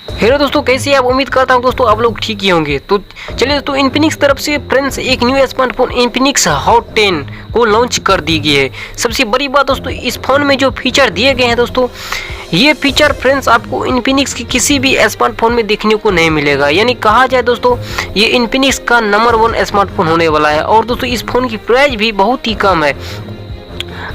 Hello दोस्तों, कैसे आप? उम्मीद करता हूँ दोस्तों आप लोग ठीक ही होंगे। तो चलिए दोस्तों, इन्फिनिक्स तरफ से फ्रेंड्स एक न्यू स्मार्टफोन इन्फिनिक्स हॉट 10 को लॉन्च कर दी गई है। सबसे बड़ी बात दोस्तों, इस फोन में जो फीचर दिए गए हैं दोस्तों, ये फीचर फ्रेंड्स आपको इन्फिनिक्स की किसी भी स्मार्टफोन में देखने को नहीं मिलेगा। यानी कहा जाए दोस्तों, ये इन्फिनिक्स का नंबर 1 स्मार्टफोन होने वाला है। और दोस्तों इस फोन की प्राइस भी बहुत ही कम है।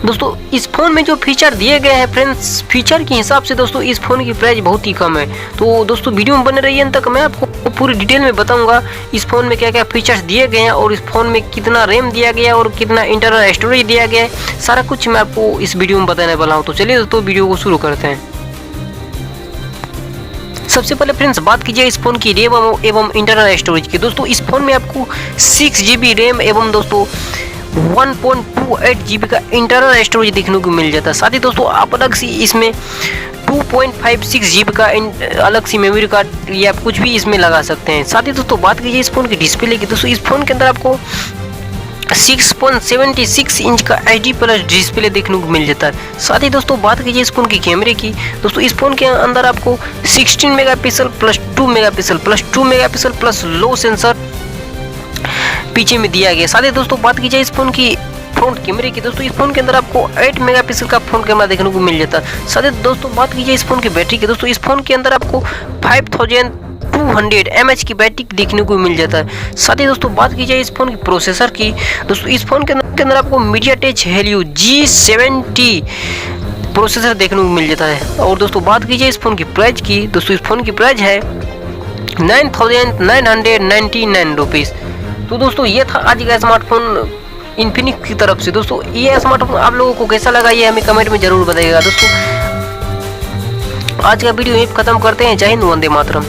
दोस्तों इस फोन में जो फीचर दिए गए हैं फ्रेंड्स, फीचर के हिसाब से दोस्तों इस फोन की प्राइस बहुत ही कम है। तो दोस्तों वीडियो में बने रहिए, अंत तक मैं आपको पूरी डिटेल में बताऊंगा इस फोन में क्या क्या फीचर्स दिए गए हैं और इस फोन में कितना रैम दिया गया है और कितना इंटरनल स्टोरेज दिया गया है। सारा कुछ मैं आपको इस वीडियो में बताने वाला हूँ। तो चलिए दोस्तों वीडियो को शुरू करते हैं। सबसे पहले फ्रेंड्स बात कीजिए इस फोन की रैम एवं इंटरनल स्टोरेज की। दोस्तों इस फोन में आपको 6 GB रैम एवं दोस्तों 1.28 GB का इंटरनल स्टोरेज देखने को मिल जाता है। साथ ही दोस्तों आप अलग से इसमें 2.56 GB का अलग सी मेमोरी कार्ड या आप कुछ भी इसमें लगा सकते हैं। साथ ही दोस्तों बात कीजिए इस फोन की डिस्प्ले की। दोस्तों इस फोन के अंदर आपको 6.76 इंच का HD+ डिस्प्ले देखने को मिल जाता है। साथ ही दोस्तों बात कीजिए इस फोन की कैमरे की। दोस्तों इस फोन के अंदर आपको 16 megapixel plus 2 megapixel plus low sensor पीछे में दिया गया। साथ ही दोस्तों बात की जाए इस फोन की फ्रंट कैमरे की। दोस्तों इस फोन के अंदर आपको 8 मेगापिक्सल का फ्रंट कैमरा देखने को मिल जाता है। साथ ही दोस्तों बात की जाए इस फोन की बैटरी की। दोस्तों इस फोन के अंदर आपको 5200 mAh की बैटरी देखने को मिल जाता है। साथ ही दोस्तों बात की जाए इस फोन की प्रोसेसर की। दोस्तों इस फोन के अंदर आपको MediaTek Helio G70 प्रोसेसर देखने को मिल जाता है। और दोस्तों बात की जाए इस फोन की प्राइस की। दोस्तों इस फोन की प्राइस है 9,999 रुपीज़। तो दोस्तों ये था आज का स्मार्टफोन इन्फिनिक्स की तरफ से। दोस्तों ये स्मार्टफोन आप लोगों को कैसा लगा ये हमें कमेंट में जरूर बताइएगा। दोस्तों आज का वीडियो यहीं खत्म करते हैं। जय हिंद, वंदे मातरम।